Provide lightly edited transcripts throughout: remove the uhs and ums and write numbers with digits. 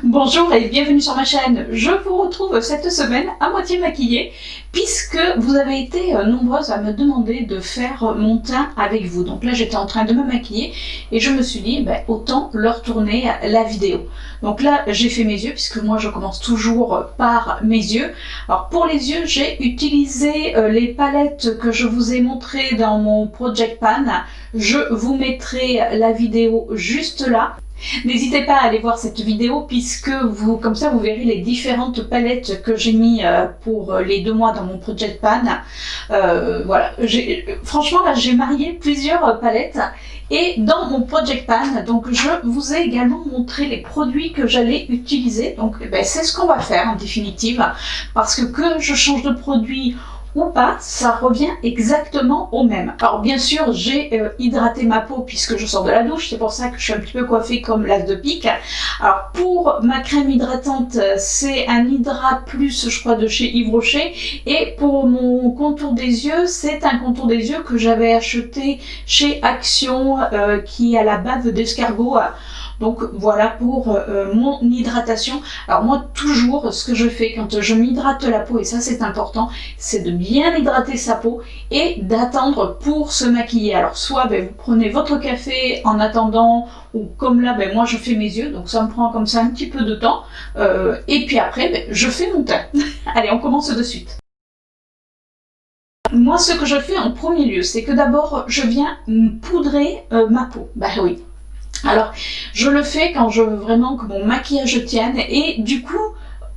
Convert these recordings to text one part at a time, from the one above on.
Bonjour et bienvenue sur ma chaîne. Je vous retrouve cette semaine à moitié maquillée puisque vous avez été nombreuses à me demander de faire mon teint avec vous. Donc là j'étais en train de me maquiller et je me suis dit autant leur tourner la vidéo. Donc là j'ai fait mes yeux puisque moi je commence toujours par mes yeux. Alors pour les yeux j'ai utilisé les palettes que je vous ai montrées dans mon Project Pan. Je vous mettrai la vidéo juste là. N'hésitez pas à aller voir cette vidéo puisque comme ça vous verrez les différentes palettes que j'ai mis pour les 2 mois dans mon Project Pan. Voilà, franchement là j'ai marié plusieurs palettes et dans mon Project Pan, donc je vous ai également montré les produits que j'allais utiliser. Donc c'est ce qu'on va faire en définitive parce que je change de produit ou pas, ça revient exactement au même. Alors bien sûr, j'ai hydraté ma peau puisque je sors de la douche, c'est pour ça que je suis un petit peu coiffée comme l'as de pique. Alors pour ma crème hydratante, c'est un Hydra Plus, je crois, de chez Yves Rocher. Et pour mon contour des yeux, c'est un contour des yeux que j'avais acheté chez Action, qui a la bave d'escargot. Donc voilà pour mon hydratation. Alors moi toujours ce que je fais quand je m'hydrate la peau, et ça c'est important, c'est de bien hydrater sa peau et d'attendre pour se maquiller. Alors soit vous prenez votre café en attendant, ou comme là moi je fais mes yeux, donc ça me prend comme ça un petit peu de temps, et puis après je fais mon teint. Allez, on commence de suite. Moi ce que je fais en premier lieu, c'est que d'abord je viens poudrer ma peau. Oui. Alors, je le fais quand je veux vraiment que mon maquillage tienne et du coup,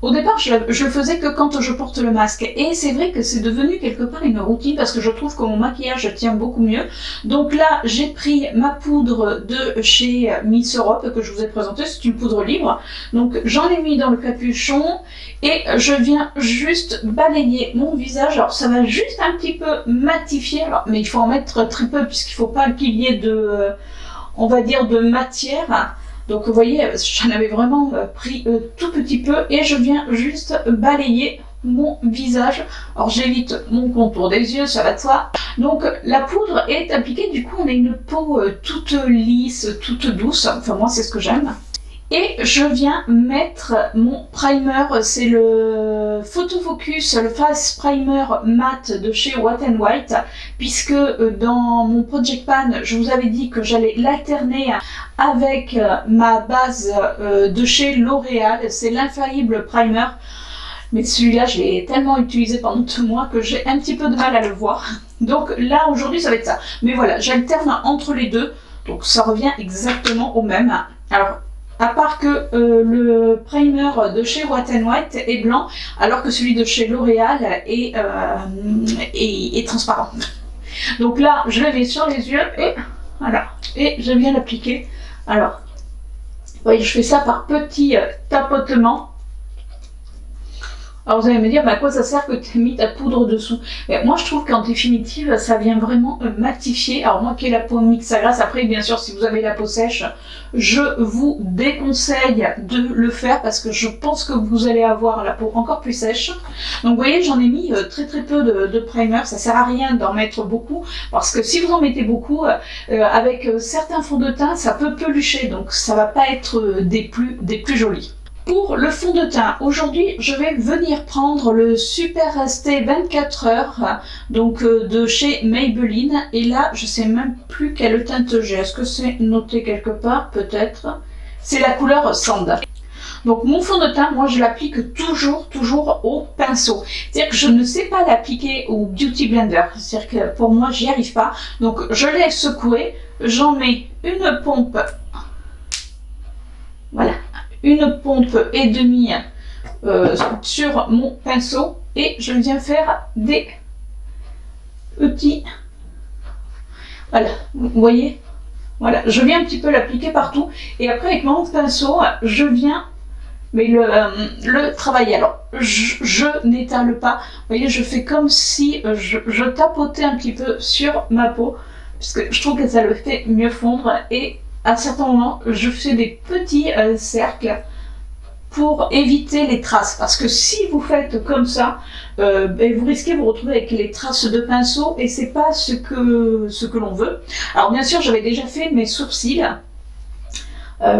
au départ, je le faisais que quand je porte le masque. Et c'est vrai que c'est devenu quelque part une routine parce que je trouve que mon maquillage tient beaucoup mieux. Donc là, j'ai pris ma poudre de chez Miss Europe que je vous ai présentée. C'est une poudre libre. Donc j'en ai mis dans le capuchon et je viens juste balayer mon visage. Alors ça va juste un petit peu matifier, mais il faut en mettre très peu puisqu'il ne faut pas qu'il y ait on va dire de matière. Donc vous voyez, j'en avais vraiment pris tout petit peu et je viens juste balayer mon visage. Alors j'évite mon contour des yeux, ça va de soi. Donc la poudre est appliquée, du coup on a une peau toute lisse, toute douce. Enfin moi c'est ce que j'aime. Et je viens mettre mon primer, c'est le Photo Focus, le Face Primer Matte de chez Wet n White, puisque dans mon Project Pan, je vous avais dit que j'allais l'alterner avec ma base de chez L'Oréal, c'est l'Infaillible Primer. Mais celui-là, je l'ai tellement utilisé pendant 2 mois que j'ai un petit peu de mal à le voir. Donc là, aujourd'hui, ça va être ça. Mais voilà, j'alterne entre les deux, donc ça revient exactement au même. Alors, à part que le primer de chez Wet n White est blanc, alors que celui de chez L'Oréal est transparent. Donc là, je le mets sur les yeux et voilà. Et je viens l'appliquer. Alors, vous voyez, je fais ça par petits tapotements. Alors vous allez me dire, à quoi ça sert que tu as mis ta poudre dessous? Moi je trouve qu'en définitive, ça vient vraiment matifier. Alors moi qui ai la peau mixte à grasse, après bien sûr si vous avez la peau sèche, je vous déconseille de le faire parce que je pense que vous allez avoir la peau encore plus sèche. Donc vous voyez, j'en ai mis très peu de primer, ça sert à rien d'en mettre beaucoup parce que si vous en mettez beaucoup, avec certains fonds de teint, ça peut pelucher, donc ça va pas être des plus jolis. Pour le fond de teint, aujourd'hui je vais venir prendre le Super Stay 24 heures donc de chez Maybelline et là je sais même plus quelle teinte j'ai, est-ce que c'est noté quelque part? Peut-être. C'est la couleur Sand. Donc mon fond de teint, moi je l'applique toujours au pinceau. C'est-à-dire que je ne sais pas l'appliquer au Beauty Blender, c'est-à-dire que pour moi j'y arrive pas. Donc je l'ai secoué, j'en mets une pompe, voilà. Une pompe et demie sur mon pinceau et je viens faire des petits, voilà, vous voyez, voilà, je viens un petit peu l'appliquer partout et après avec mon pinceau je viens le travailler. Alors je n'étale pas, vous voyez, je fais comme si je tapotais un petit peu sur ma peau puisque je trouve que ça le fait mieux fondre et à certains moments, je fais des petits cercles pour éviter les traces. Parce que si vous faites comme ça, vous risquez de vous retrouver avec les traces de pinceau et c'est pas ce que l'on veut. Alors bien sûr, j'avais déjà fait mes sourcils.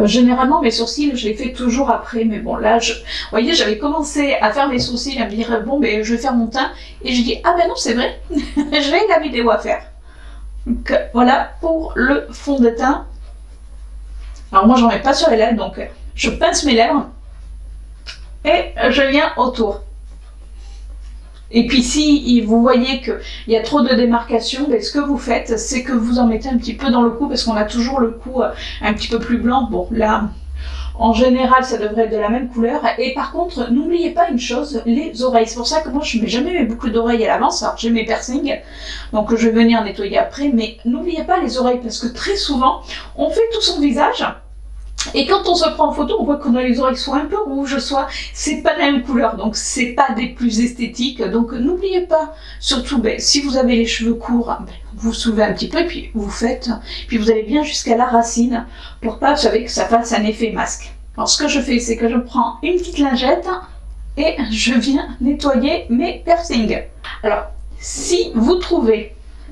Généralement, mes sourcils, je les fais toujours après, mais bon, là, vous voyez, j'avais commencé à faire mes sourcils, à me dire, bon, ben, je vais faire mon teint, et je dis, ah ben non, c'est vrai, j'ai la vidéo à faire. Donc, voilà pour le fond de teint. Alors moi, j'en mets pas sur les lèvres, donc je pince mes lèvres, et je viens autour. Et puis si vous voyez qu'il y a trop de démarcation, ben, ce que vous faites, c'est que vous en mettez un petit peu dans le cou, parce qu'on a toujours le cou un petit peu plus blanc. Bon, là, en général, ça devrait être de la même couleur. Et par contre, n'oubliez pas une chose, les oreilles. C'est pour ça que moi, je ne mets jamais beaucoup d'oreilles à l'avance. Alors, j'ai mes piercings, donc je vais venir nettoyer après. Mais n'oubliez pas les oreilles, parce que très souvent, on fait tout son visage. Et quand on se prend en photo, on voit qu'on a les oreilles soit un peu rouges, soit c'est pas la même couleur, donc c'est pas des plus esthétiques. Donc n'oubliez pas, surtout ben, si vous avez les cheveux courts, ben, vous soulevez un petit peu, puis vous faites, puis vous allez bien jusqu'à la racine, pour pas, vous savez, que ça fasse un effet masque. Alors ce que je fais, c'est que je prends une petite lingette et je viens nettoyer mes piercings. Alors, si vous trouvez,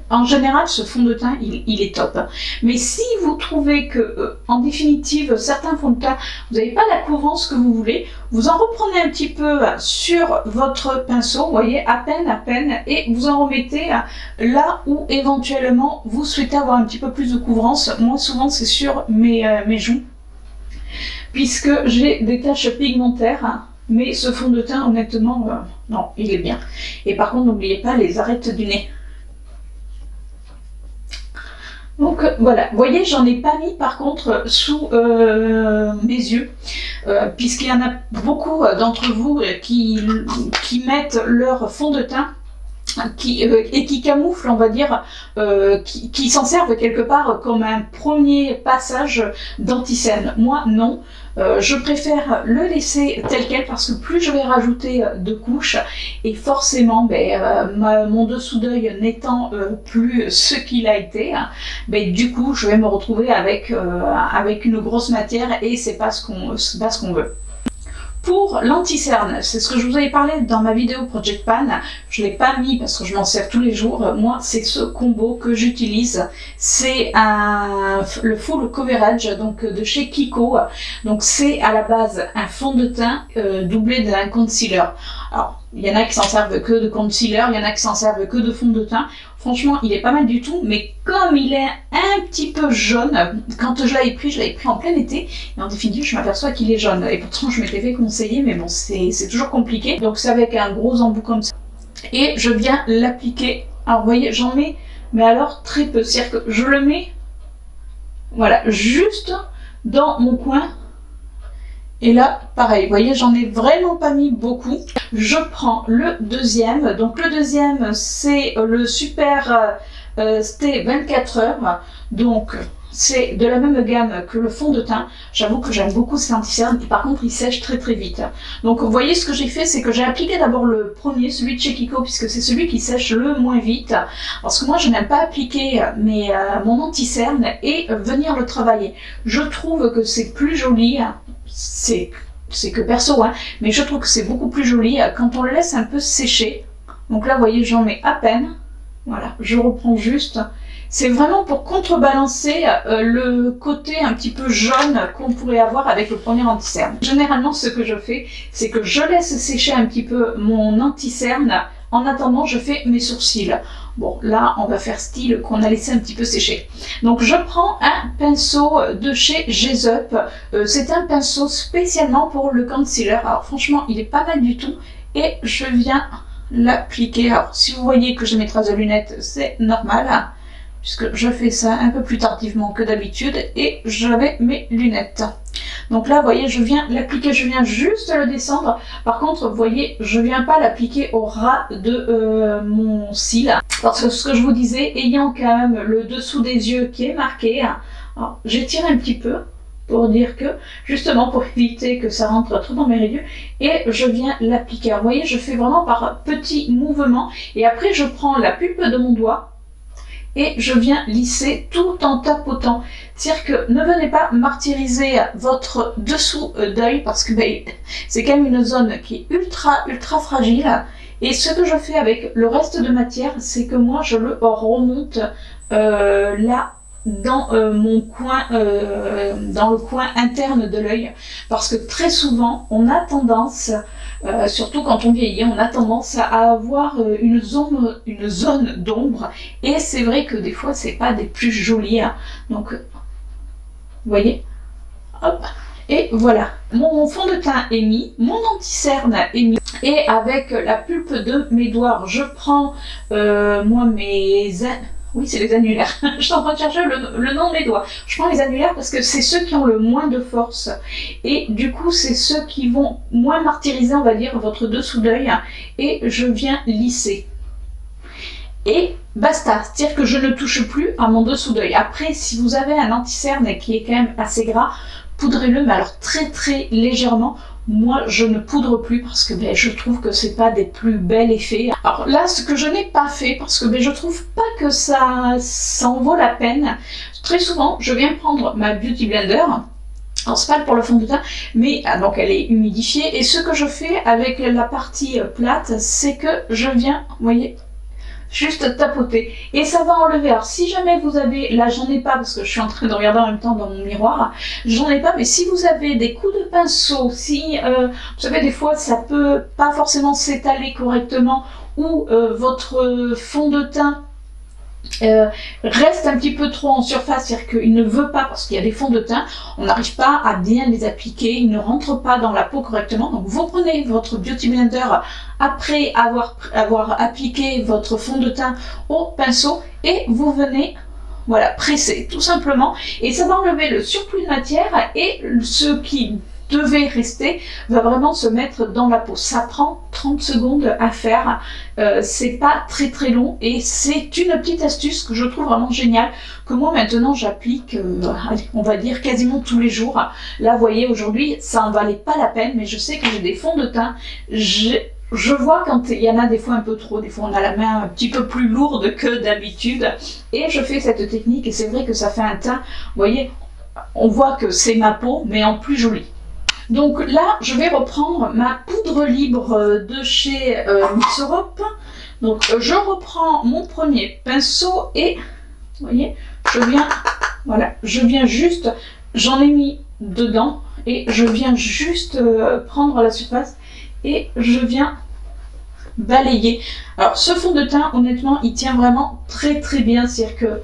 en général, ce fond de teint, il est top. Mais si vous trouvez que, en définitive, certains fonds de teint, vous n'avez pas la couvrance que vous voulez, vous en reprenez un petit peu sur votre pinceau, vous voyez, à peine, et vous en remettez là où, éventuellement, vous souhaitez avoir un petit peu plus de couvrance. Moi, souvent, c'est sur mes joues, puisque j'ai des taches pigmentaires. Mais ce fond de teint, honnêtement, non, il est bien. Et par contre, n'oubliez pas les arêtes du nez. Donc voilà, vous voyez, j'en ai pas mis par contre sous mes yeux, puisqu'il y en a beaucoup d'entre vous qui mettent leur fond de teint et qui camouflent, on va dire, qui s'en servent quelque part comme un premier passage d'anti-cerne. Moi, non. Je préfère le laisser tel quel parce que plus je vais rajouter de couches et forcément mon dessous d'œil n'étant plus ce qu'il a été, du coup je vais me retrouver avec une grosse matière et c'est pas ce qu'on veut. Pour l'anti-cerne, c'est ce que je vous avais parlé dans ma vidéo Project Pan, je ne l'ai pas mis parce que je m'en sers tous les jours. Moi, c'est ce combo que j'utilise. C'est le Full Coverage donc de chez Kiko. Donc c'est à la base un fond de teint doublé d'un concealer. Alors, il y en a qui s'en servent que de concealer, il y en a qui s'en servent que de fond de teint. Franchement, il est pas mal du tout, mais comme il est un petit peu jaune, quand je l'avais pris en plein été, et en définitive, je m'aperçois qu'il est jaune. Et pourtant, je m'étais fait conseiller, mais bon, c'est toujours compliqué. Donc, c'est avec un gros embout comme ça. Et je viens l'appliquer. Alors, vous voyez, j'en mets, mais alors très peu. C'est-à-dire que je le mets, voilà, juste dans mon coin. Et là, pareil, vous voyez, j'en ai vraiment pas mis beaucoup. Je prends le deuxième. Donc le deuxième, c'est le Super Stay 24 heures. Donc c'est de la même gamme que le fond de teint. J'avoue que j'aime beaucoup cet anti-cerne. Et par contre, il sèche très très vite. Donc vous voyez, ce que j'ai fait, c'est que j'ai appliqué d'abord le premier, celui de chez Kiko, puisque c'est celui qui sèche le moins vite. Parce que moi, je n'aime pas appliquer mon anti-cerne et venir le travailler. Je trouve que c'est plus joli. C'est que perso, hein, mais je trouve que c'est beaucoup plus joli quand on le laisse un peu sécher. Donc là, vous voyez, j'en mets à peine. Voilà, je reprends juste. C'est vraiment pour contrebalancer le côté un petit peu jaune qu'on pourrait avoir avec le premier anti-cerne. Généralement, ce que je fais, c'est que je laisse sécher un petit peu mon anti-cerne. En attendant, je fais mes sourcils. Bon, là, on va faire style qu'on a laissé un petit peu sécher. Donc, je prends un pinceau de chez Gezup. C'est un pinceau spécialement pour le concealer. Alors, franchement, il est pas mal du tout. Et je viens l'appliquer. Alors, si vous voyez que j'ai mes traces de lunettes, c'est normal, puisque je fais ça un peu plus tardivement que d'habitude. Et j'avais mes lunettes. Donc là, vous voyez, je viens l'appliquer, je viens juste le descendre. Par contre, vous voyez, je viens pas l'appliquer au ras de mon cil. Parce que ce que je vous disais, ayant quand même le dessous des yeux qui est marqué, j'étire un petit peu pour dire que, justement, pour éviter que ça rentre trop dans mes yeux, et je viens l'appliquer. Vous voyez, je fais vraiment par petits mouvements, et après, je prends la pulpe de mon doigt, et je viens lisser tout en tapotant. C'est-à-dire que ne venez pas martyriser votre dessous d'œil parce que c'est quand même une zone qui est ultra fragile. Et ce que je fais avec le reste de matière, c'est que moi je le remonte là dans mon coin, dans le coin interne de l'œil, parce que très souvent on a tendance, surtout quand on vieillit, on a tendance à avoir une zone d'ombre, et c'est vrai que des fois c'est pas des plus jolies, hein. Donc, vous voyez, hop, et voilà, mon fond de teint est mis, mon anti-cerne est mis, et avec la pulpe de mes doigts, je prends moi oui, c'est les annulaires. Je suis en train de chercher le nom de mes doigts. Je prends les annulaires parce que c'est ceux qui ont le moins de force. Et du coup, c'est ceux qui vont moins martyriser, on va dire, votre dessous d'œil. Et je viens lisser. Et basta. C'est-à-dire que je ne touche plus à mon dessous d'œil. Après, si vous avez un anti-cerne qui est quand même assez gras, poudrez-le, mais alors très très légèrement. Moi, je ne poudre plus parce que je trouve que c'est pas des plus bels effets. Alors là, ce que je n'ai pas fait, parce que je trouve pas que ça en vaut la peine. Très souvent, je viens prendre ma Beauty Blender. Alors c'est pas pour le fond de teint, mais donc elle est humidifiée. Et ce que je fais avec la partie plate, c'est que je viens, vous voyez, juste tapoter et ça va enlever. Alors si jamais vous avez, là j'en ai pas parce que je suis en train de regarder en même temps dans mon miroir, j'en ai pas, mais si vous avez des coups de pinceau, si vous savez des fois ça peut pas forcément s'étaler correctement, ou votre fond de teint reste un petit peu trop en surface, c'est-à-dire qu'il ne veut pas, parce qu'il y a des fonds de teint, on n'arrive pas à bien les appliquer, ils ne rentrent pas dans la peau correctement. Donc vous prenez votre Beauty Blender après avoir appliqué votre fond de teint au pinceau et vous venez, voilà, presser tout simplement, et ça va enlever le surplus de matière, et ce qui devait rester va vraiment se mettre dans la peau. Ça prend 30 secondes à faire, c'est pas très très long, et c'est une petite astuce que je trouve vraiment géniale, que moi maintenant j'applique, on va dire quasiment tous les jours. Là vous voyez, aujourd'hui ça en valait pas la peine, mais je sais que j'ai des fonds de teint, je vois quand il y en a des fois un peu trop, des fois on a la main un petit peu plus lourde que d'habitude, et je fais cette technique, et c'est vrai que ça fait un teint, vous voyez, on voit que c'est ma peau, mais en plus joli. Donc là, je vais reprendre ma poudre libre de chez Mix Europe. Donc je reprends mon premier pinceau et, vous voyez, je viens juste, j'en ai mis dedans et je viens juste prendre la surface et je viens balayer. Alors ce fond de teint, honnêtement, il tient vraiment très très bien, c'est-à-dire que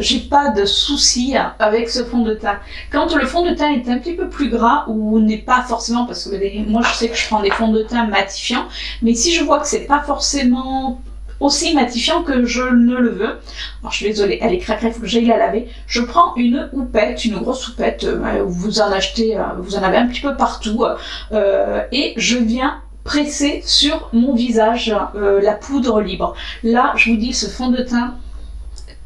j'ai pas de soucis avec ce fond de teint. Quand le fond de teint est un petit peu plus gras, ou n'est pas forcément, parce que moi je sais que je prends des fonds de teint matifiants, mais si je vois que c'est pas forcément aussi matifiant que je ne le veux, alors je suis désolée, elle est craquée, il faut que j'aille la laver, je prends une houppette, une grosse houppette, vous en achetez, vous en avez un petit peu partout, et je viens presser sur mon visage la poudre libre. Là, je vous dis, ce fond de teint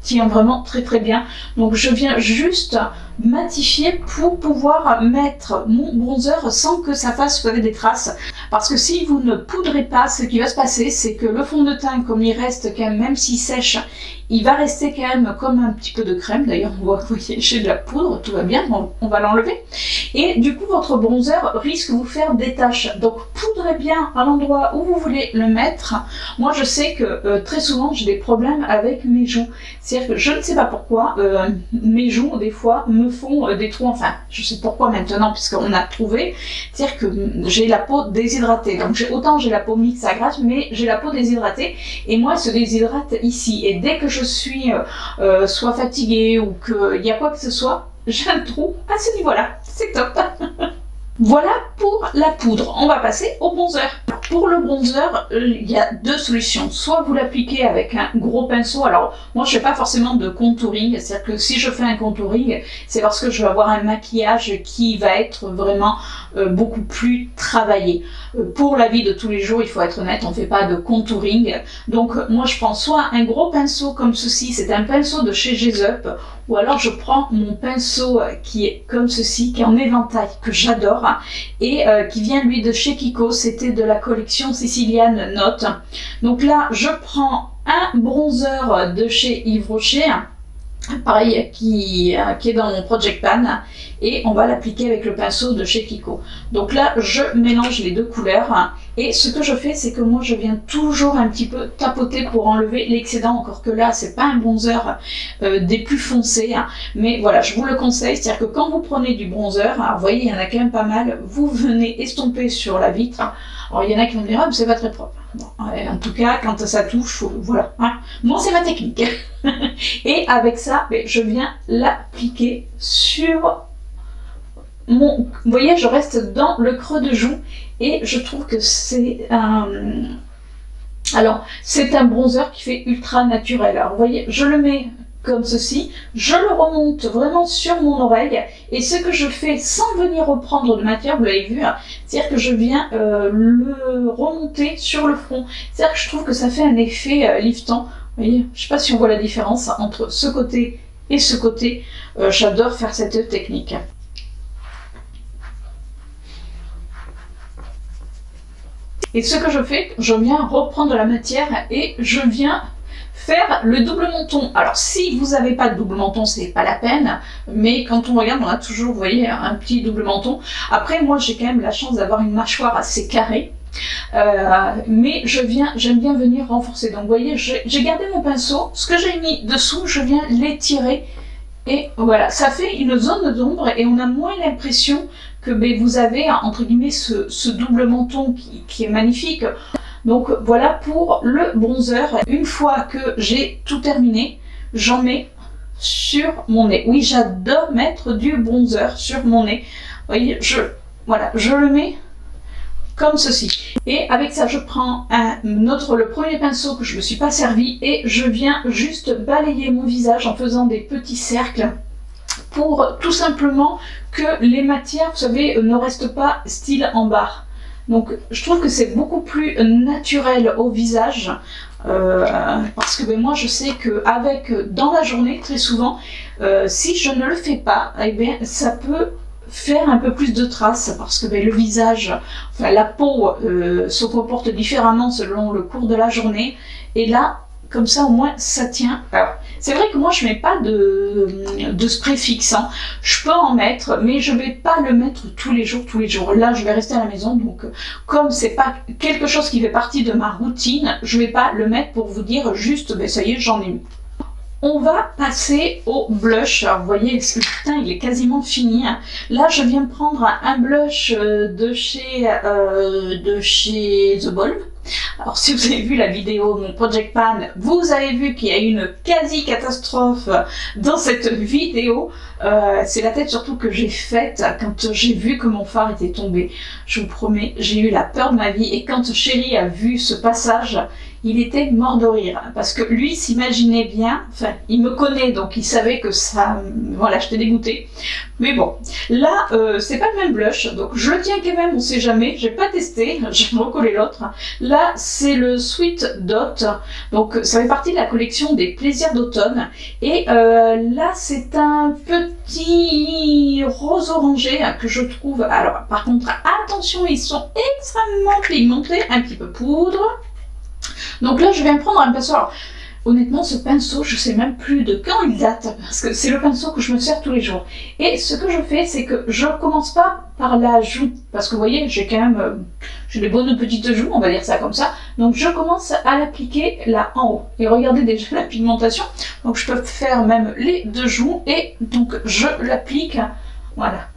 tient vraiment très très bien. Donc je viens juste matifier pour pouvoir mettre mon bronzer sans que ça fasse des traces. Parce que si vous ne poudrez pas, ce qui va se passer, c'est que le fond de teint, comme il reste quand même s'il sèche, il va rester quand même comme un petit peu de crème. D'ailleurs, on voit, vous voyez, j'ai de la poudre, tout va bien, on va l'enlever. Et du coup, votre bronzer risque de vous faire des taches. Donc, poudrez bien à l'endroit où vous voulez le mettre. Moi, je sais que très souvent, j'ai des problèmes avec mes joues. C'est-à-dire que je ne sais pas pourquoi, mes joues, des fois, me font des trous. Enfin, je sais pourquoi maintenant, puisqu'on a trouvé. C'est-à-dire que j'ai la peau déshydratée. Donc, autant j'ai la peau mixte à grasse, mais j'ai la peau déshydratée. Et moi, elle se déshydrate ici. Et dès que je suis soit fatiguée ou qu'il y a quoi que ce soit, j'ai un trou à ce niveau-là. C'est top. Voilà pour la poudre. On va passer au bronzer. Pour le bronzer, il y a deux solutions. Soit vous l'appliquez avec un gros pinceau. Alors, moi, je ne fais pas forcément de contouring. C'est-à-dire que si je fais un contouring, c'est parce que je vais avoir un maquillage qui va être vraiment beaucoup plus travaillé. Pour la vie de tous les jours, il faut être honnête, on ne fait pas de contouring. Donc, moi, je prends soit un gros pinceau comme ceci. C'est un pinceau de chez Gesup. Ou alors, je prends mon pinceau qui est comme ceci, qui est en éventail, que j'adore. Et qui vient lui de chez Kiko, c'était de la collection Sicilian Note. Donc là je prends un bronzer de chez Yves Rocher, pareil qui est dans mon Project Pan, et on va l'appliquer avec le pinceau de chez Kiko. Donc là, je mélange les deux couleurs et ce que je fais, c'est que moi, je viens toujours un petit peu tapoter pour enlever l'excédent, encore que là, c'est pas un bronzer des plus foncés, mais voilà, je vous le conseille, c'est-à-dire que quand vous prenez du bronzer, alors, vous voyez, il y en a quand même pas mal, vous venez estomper sur la vitre. Alors il y en a qui vont me dire, ah, mais c'est pas très propre. Bon, en tout cas, quand ça touche, voilà. Moi, c'est ma technique. Et avec ça, je viens l'appliquer sur mon... Vous voyez, je reste dans le creux de joue et je trouve que c'est un... Alors, c'est un bronzer qui fait ultra naturel. Alors, vous voyez, je le mets comme ceci, je le remonte vraiment sur mon oreille et ce que je fais sans venir reprendre de matière, vous l'avez vu, c'est-à-dire que je viens le remonter sur le front. C'est-à-dire que je trouve que ça fait un effet liftant. Vous voyez, je ne sais pas si on voit la différence entre ce côté et ce côté. J'adore faire cette technique. Et ce que je fais, je viens reprendre la matière et je viens faire le double menton. Alors si vous n'avez pas de double menton, c'est pas la peine, mais quand on regarde, on a toujours, vous voyez, un petit double menton. Après, moi j'ai quand même la chance d'avoir une mâchoire assez carrée, mais j'aime bien venir renforcer. Donc vous voyez, j'ai gardé mon pinceau, ce que j'ai mis dessous, je viens l'étirer, et voilà, ça fait une zone d'ombre et on a moins l'impression que vous avez, entre guillemets, ce double menton qui est magnifique. Donc voilà pour le bronzer. Une fois que j'ai tout terminé, j'en mets sur mon nez. Oui, j'adore mettre du bronzer sur mon nez. Vous voyez, voilà, je le mets comme ceci. Et avec ça, je prends le premier pinceau que je ne me suis pas servi et je viens juste balayer mon visage en faisant des petits cercles pour tout simplement que les matières, vous savez, ne restent pas style en barre. Donc je trouve que c'est beaucoup plus naturel au visage parce que moi je sais que dans la journée très souvent si je ne le fais pas, ça peut faire un peu plus de traces parce que le visage, enfin la peau se comporte différemment selon le cours de la journée et là comme ça au moins ça tient. Alors c'est vrai que moi je mets pas de spray fixant, je peux en mettre mais je vais pas le mettre tous les jours. Là je vais rester à la maison donc comme c'est pas quelque chose qui fait partie de ma routine, je vais pas le mettre pour vous dire juste ça y est j'en ai mis. On va passer au blush. Alors, vous voyez, ce putain, il est quasiment fini. Là, je viens de prendre un blush de chez The Bulb. Alors, si vous avez vu la vidéo, mon Project Pan, vous avez vu qu'il y a une quasi-catastrophe dans cette vidéo. C'est la tête surtout que j'ai faite quand j'ai vu que mon fard était tombé. Je vous promets, j'ai eu la peur de ma vie. Et quand Chéri a vu ce passage, il était mort de rire, parce que lui s'imaginait bien, enfin, il me connaît, donc il savait que ça, voilà, j'étais dégoûtée. Mais bon, là, c'est pas le même blush, donc je le tiens quand même, on sait jamais, j'ai pas testé, je vais recoller l'autre. Là, c'est le Sweet Dot, donc ça fait partie de la collection des plaisirs d'automne, et là, c'est un petit rose orangé que je trouve, alors, par contre, attention, ils sont extrêmement pigmentés, un petit peu poudre. Donc là, je viens prendre un pinceau. Alors, honnêtement, ce pinceau, je sais même plus de quand il date, parce que c'est le pinceau que je me sers tous les jours. Et ce que je fais, c'est que je commence pas par la joue, parce que vous voyez, j'ai quand même, j'ai des bonnes petites joues, on va dire ça comme ça. Donc je commence à l'appliquer là en haut. Et regardez déjà la pigmentation. Donc je peux faire même les deux joues, et donc je l'applique, voilà.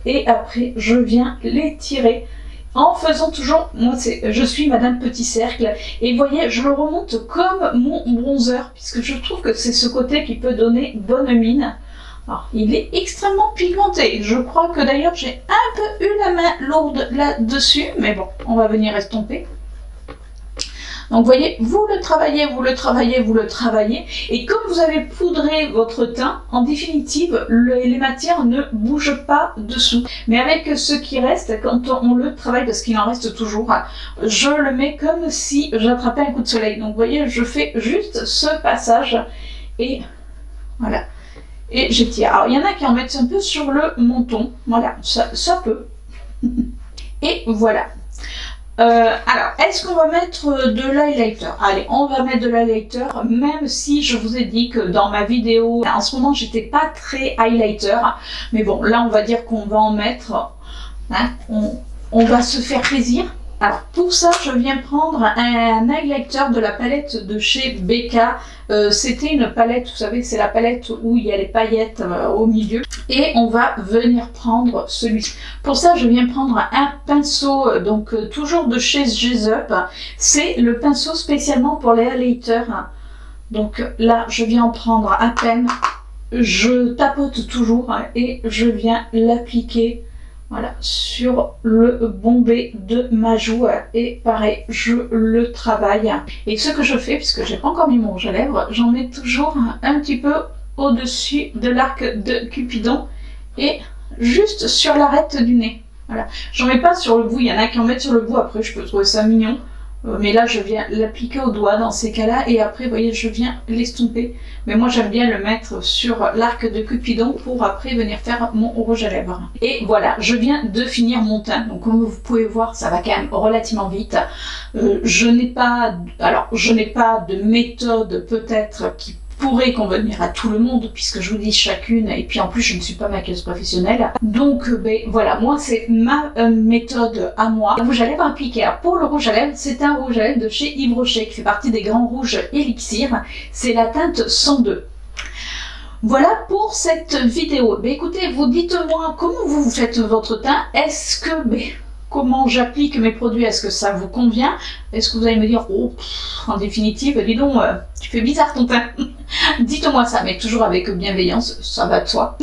Et après, je viens l'étirer. En faisant toujours, moi je suis Madame Petit Cercle, et vous voyez, je le remonte comme mon bronzer, puisque je trouve que c'est ce côté qui peut donner bonne mine. Alors, il est extrêmement pigmenté, je crois que d'ailleurs j'ai un peu eu la main lourde là-dessus, mais bon, on va venir estomper. Donc vous voyez, vous le travaillez, vous le travaillez, vous le travaillez, et comme vous avez poudré votre teint, en définitive, les matières ne bougent pas dessous. Mais avec ce qui reste, quand on le travaille, parce qu'il en reste toujours, je le mets comme si j'attrapais un coup de soleil. Donc vous voyez, je fais juste ce passage, et voilà. Et j'étire. Alors il y en a qui en mettent un peu sur le menton, voilà, ça peut. Et voilà. Alors, est-ce qu'on va mettre de l'highlighter? Allez, on va mettre de l'highlighter, même si je vous ai dit que dans ma vidéo, en ce moment, j'étais pas très highlighter. Mais bon, là, on va dire qu'on va en mettre. Hein, on va se faire plaisir. Alors, pour ça, je viens prendre un highlighter de la palette de chez Becca. C'était une palette, vous savez, c'est la palette où il y a les paillettes au milieu. Et on va venir prendre celui-ci. Pour ça, je viens prendre un pinceau, donc toujours de chez Up. C'est le pinceau spécialement pour les highlighters. Donc là, je viens en prendre à peine. Je tapote toujours et je viens l'appliquer. Voilà, sur le bombé de ma joue et pareil, je le travaille. Et ce que je fais, puisque j'ai pas encore mis mon rouge à lèvres, j'en mets toujours un petit peu au-dessus de l'arc de Cupidon et juste sur l'arête du nez. Voilà, j'en mets pas sur le bout, il y en a qui en mettent sur le bout, après je peux trouver ça mignon. Mais là, je viens l'appliquer au doigt dans ces cas-là et après, vous voyez, je viens l'estomper. Mais moi, j'aime bien le mettre sur l'arc de Cupidon pour après venir faire mon rouge à lèvres. Et voilà, je viens de finir mon teint. Donc, comme vous pouvez voir, ça va quand même relativement vite. Je n'ai pas de méthode peut-être qui pourrait convenir à tout le monde puisque je vous dis chacune et puis en plus je ne suis pas maquilleuse professionnelle donc voilà, moi c'est ma méthode à moi. Le rouge à lèvres appliqué. Alors, pour le rouge à lèvres, c'est un rouge à lèvres de chez Yves Rocher qui fait partie des grands rouges Elixir, c'est la teinte 102. Voilà pour cette vidéo. Écoutez, vous dites-moi comment vous faites votre teint. Est-ce que comment j'applique mes produits, est-ce que ça vous convient? Est-ce que vous allez me dire, oh, en définitive, dis donc, tu fais bizarre ton teint. Dites-moi ça, mais toujours avec bienveillance, ça va de soi.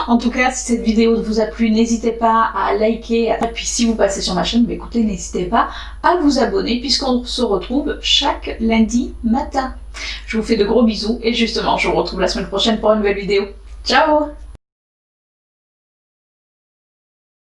En tout cas, si cette vidéo vous a plu, n'hésitez pas à liker. Et puis si vous passez sur ma chaîne, écoutez, n'hésitez pas à vous abonner puisqu'on se retrouve chaque lundi matin. Je vous fais de gros bisous et justement, je vous retrouve la semaine prochaine pour une nouvelle vidéo. Ciao!